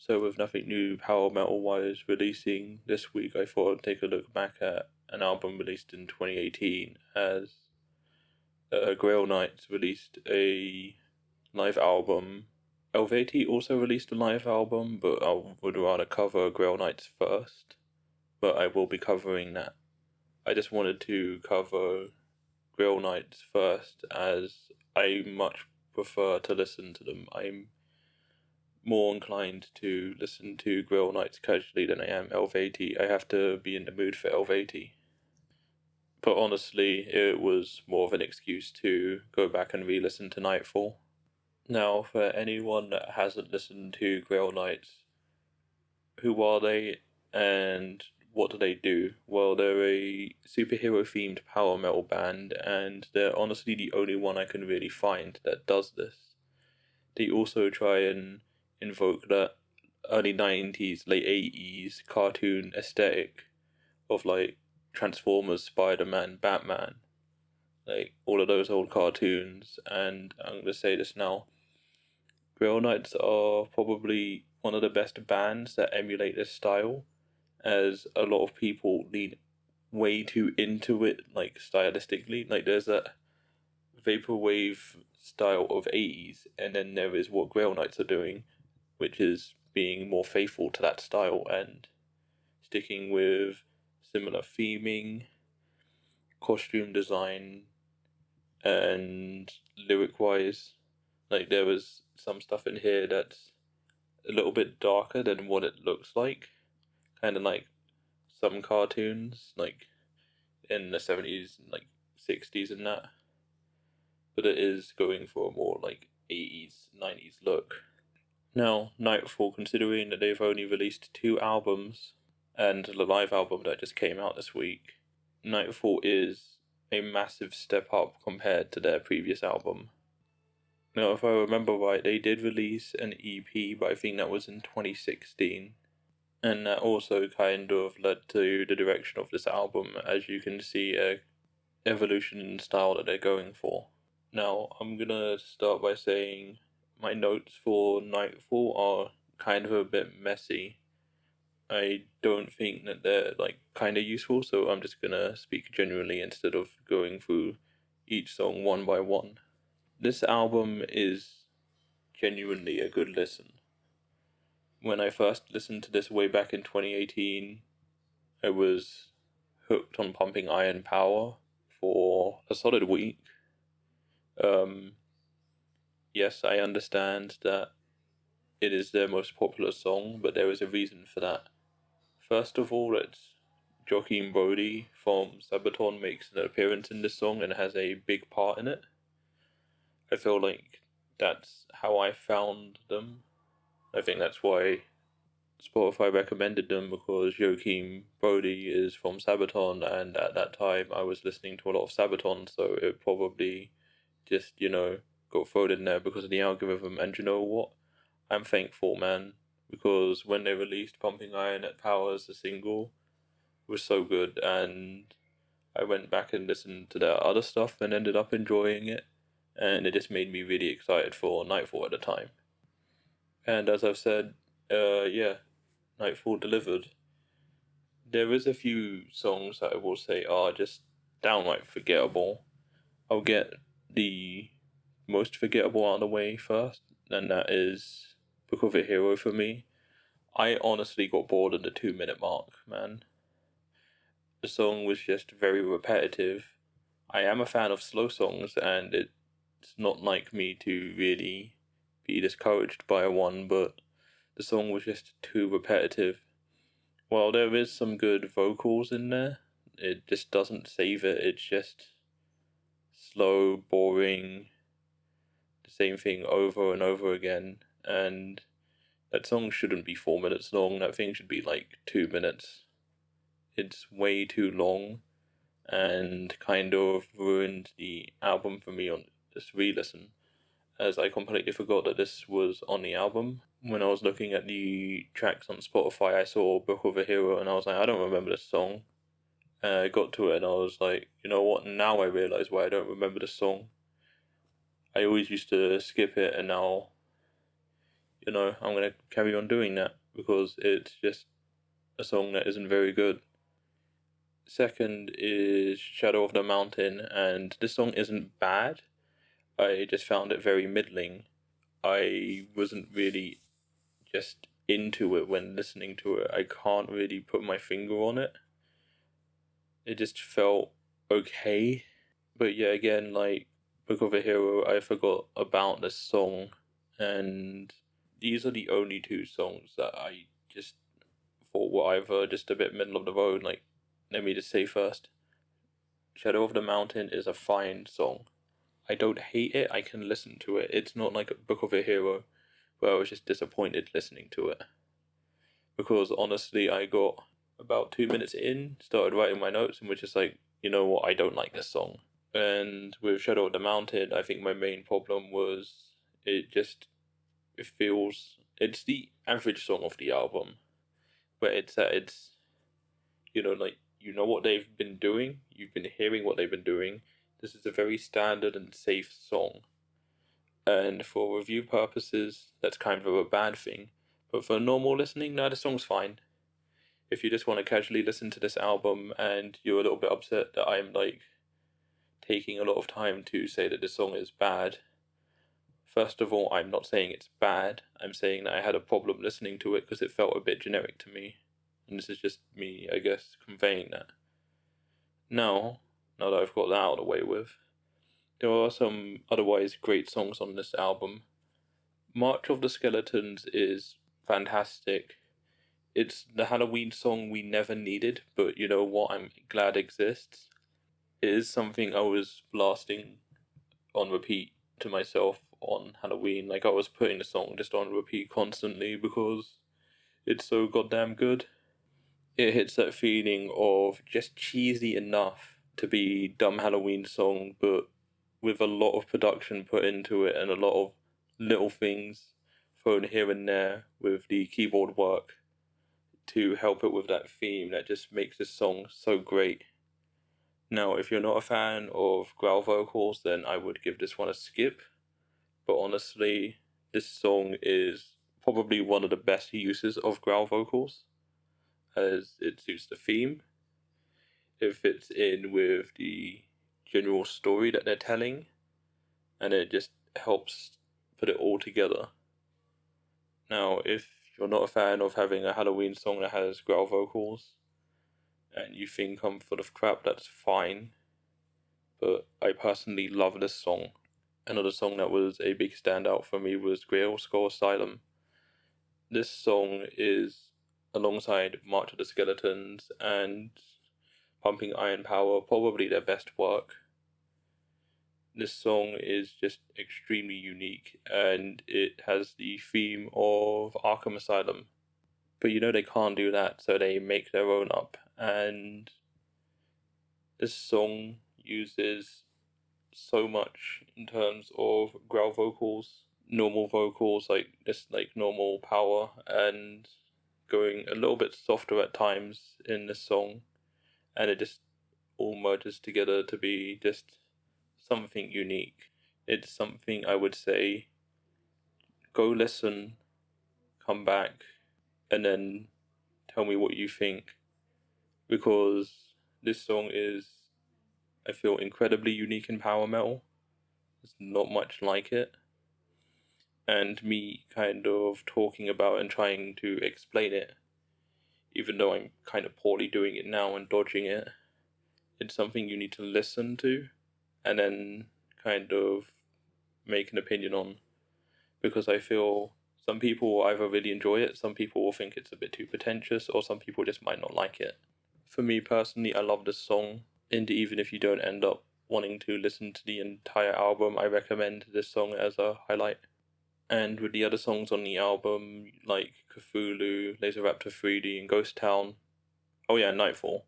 So with nothing new power metal wise releasing this week, I thought I'd take a look back at an album released in 2018 as Grailknights released a live album. Helveti also released a live album, but I would rather cover Grailknights first, but I will be covering that. I just wanted to cover Grailknights first as I much prefer to listen to them. I'm more inclined to listen to Grailknights casually than I am Helveti. I have to be in the mood for Helveti. But honestly, it was more of an excuse to go back and re-listen to Knightfall. Now, for anyone that hasn't listened to Grailknights, who are they and what do they do? Well, they're a superhero-themed power metal band, and they're honestly the only one I can really find that does this. They also try and invoke that early 90s, late 80s cartoon aesthetic of like Transformers, Spider-Man, Batman, like all of those old cartoons. And I'm going to say this now, Grailknights are probably one of the best bands that emulate this style, as a lot of people lean way too into it, like stylistically. Like there's that vaporwave style of 80s, and then there is what Grailknights are doing, which is being more faithful to that style and sticking with similar theming, costume design, and lyric wise. Like there was some stuff in here that's a little bit darker than what it looks like, kind of like some cartoons, like in the 70s, like 60s, and that. But it is going for a more like 80s, 90s look. Now, Knightfall, considering that they've only released 2 albums and the live album that just came out this week, Knightfall is a massive step up compared to their previous album. Now, if I remember right, they did release an EP, but I think that was in 2016. And that also kind of led to the direction of this album, as you can see a evolution in the style that they're going for. Now, I'm gonna start by saying my notes for Knightfall are kind of a bit messy. I don't think that they're like kind of useful, so I'm just gonna speak genuinely instead of going through each song one by one. This album is genuinely a good listen. When I first listened to this way back in 2018, I was hooked on Pumping Iron Power for a solid week. Yes, I understand that it is their most popular song, but there is a reason for that. First of all, it's Joachim Brody from Sabaton makes an appearance in this song and has a big part in it. I feel like that's how I found them. I think that's why Spotify recommended them, because Joachim Brody is from Sabaton, and at that time I was listening to a lot of Sabaton, so it probably just, got thrown in there because of the algorithm. And you know what? I'm thankful, man, because when they released Pumping Iron at Power as a single, it was so good, and I went back and listened to their other stuff and ended up enjoying it, and it just made me really excited for Knightfall at the time. And as I've said, Knightfall delivered. There is a few songs that I will say are just downright forgettable. I'll get the most forgettable out of the way first, and that is Book of a Hero for me. I honestly got bored at the 2-minute mark, man. The song was just very repetitive. I am a fan of slow songs, and it's not like me to really be discouraged by one, but the song was just too repetitive. While there is some good vocals in there, it just doesn't save it. It's just slow, boring, the same thing over and over again. And that song shouldn't be 4 minutes long. That thing should be like 2 minutes. It's way too long and kind of ruined the album for me on this re-listen, as I completely forgot that this was on the album. When I was looking at the tracks on Spotify, I saw Book of a Hero, and I was like, I don't remember this song. And I got to it, and I was like, you know what? Now I realize why I don't remember this song. I always used to skip it, and now I'm going to carry on doing that because it's just a song that isn't very good. Second is Shadow of the Mountain, and this song isn't bad. I just found it very middling. I wasn't really just into it when listening to it. I can't really put my finger on it. It just felt okay. But yeah, again, like Book of a Hero, I forgot about this song, and these are the only two songs that I just thought were either just a bit middle of the road. Like, let me just say first, Shadow of the Mountain is a fine song. I don't hate it, I can listen to it. It's not like a Book of a Hero where I was just disappointed listening to it. Because honestly, I got about 2 minutes in, started writing my notes, and was just like, you know what, I don't like this song. And with Shadow of the Mountain, I think my main problem was it feels, it's the average song of the album, where it's like you know what they've been doing, you've been hearing what they've been doing. This is a very standard and safe song, and for review purposes, that's kind of a bad thing. But for normal listening, no, the song's fine. If you just want to casually listen to this album and you're a little bit upset that I'm like taking a lot of time to say that this song is bad, first of all, I'm not saying it's bad. I'm saying that I had a problem listening to it because it felt a bit generic to me. And this is just me, I guess, conveying that. Now that I've got that out of the way with, there are some otherwise great songs on this album. March of the Skeletons is fantastic. It's the Halloween song we never needed, but you know what? I'm glad exists. It is something I was blasting on repeat to myself on Halloween. Like, I was putting the song just on repeat constantly because it's so goddamn good. It hits that feeling of just cheesy enough to be dumb Halloween song, but with a lot of production put into it and a lot of little things thrown here and there with the keyboard work to help it with that theme that just makes this song so great. Now, if you're not a fan of growl vocals, then I would give this one a skip. But honestly, this song is probably one of the best uses of growl vocals, as it suits the theme. It fits in with the general story that they're telling, and it just helps put it all together. Now, if you're not a fan of having a Halloween song that has growl vocals, and you think I'm full of crap, that's fine. But I personally love this song. Another song that was a big standout for me was Grailknights Asylum. This song is, alongside March of the Skeletons and Pumping Iron Power, probably their best work. This song is just extremely unique, and it has the theme of Arkham Asylum. But they can't do that, so they make their own up. And this song uses so much in terms of growl vocals, normal vocals, like just like normal power, and going a little bit softer at times in this song, and it just all merges together to be just something unique. It's something I would say go listen, come back, and then tell me what you think, because this song is, I feel, incredibly unique in power metal. There's not much like it. And me kind of talking about and trying to explain it, even though I'm kind of poorly doing it now and dodging it, it's something you need to listen to and then kind of make an opinion on. Because I feel some people will either really enjoy it, some people will think it's a bit too pretentious, or some people just might not like it. For me personally, I love this song, and even if you don't end up wanting to listen to the entire album, I recommend this song as a highlight. And with the other songs on the album, like Cthulhu, Laser Raptor 3D, and Ghost Town, oh yeah, Nightfall,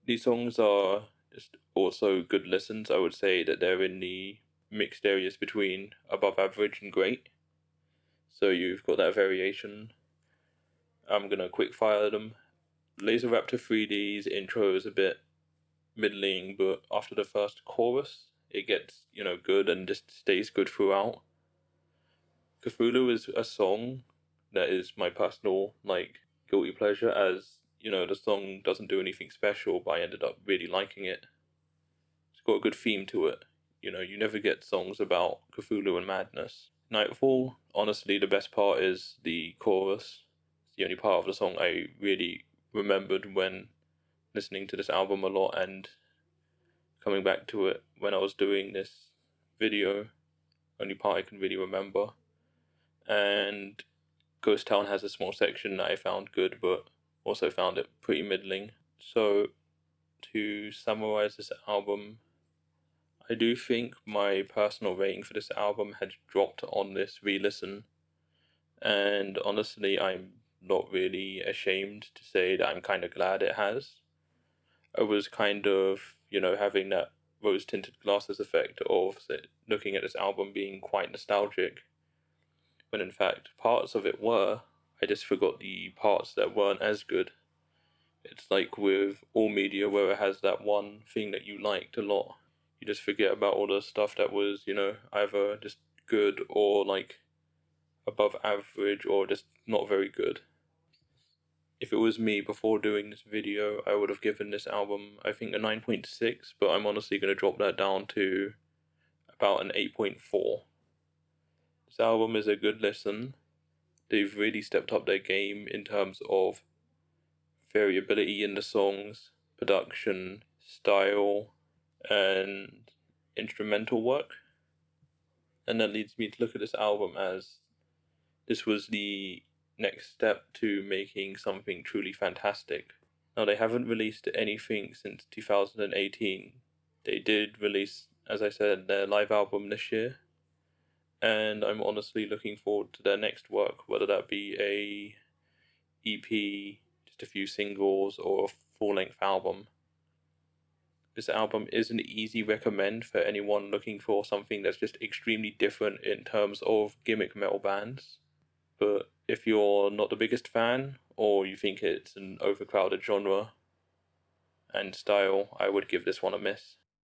these songs are just also good listens. I would say that they're in the mixed areas between above average and great. So you've got that variation. I'm gonna quick fire them. Laser Raptor 3D's intro is a bit middling, but after the first chorus, it gets, good and just stays good throughout. Cthulhu is a song that is my personal, like, guilty pleasure, as, you know, the song doesn't do anything special, but I ended up really liking it. It's got a good theme to it. You know, you never get songs about Cthulhu and madness. Knightfall, honestly, the best part is the chorus. It's the only part of the song I really remembered when listening to this album a lot and coming back to it when I was doing this video. Only part I can really remember. And Ghost Town has a small section that I found good, but also found it pretty middling. So, to summarize this album, I do think my personal rating for this album had dropped on this re-listen, and honestly, I'm not really ashamed to say that I'm kind of glad it has. I was kind of, you know, having that rose tinted glasses effect of looking at this album being quite nostalgic, when in fact parts of it were. I just forgot the parts that weren't as good. It's like with all media where it has that one thing that you liked a lot. You just forget about all the stuff that was, you know, either just good or like above average or just not very good. If it was me before doing this video, I would have given this album, I think, a 9.6, but I'm honestly going to drop that down to about an 8.4. This album is a good listen. They've really stepped up their game in terms of variability in the songs, production, style, and instrumental work. And that leads me to look at this album as this was the next step to making something truly fantastic. Now, they haven't released anything since 2018. They did release, as I said, their live album this year, and I'm honestly looking forward to their next work, whether that be a EP, just a few singles, or a full-length album. This album is an easy recommend for anyone looking for something that's just extremely different in terms of gimmick metal bands. But if you're not the biggest fan, or you think it's an overcrowded genre and style, I would give this one a miss.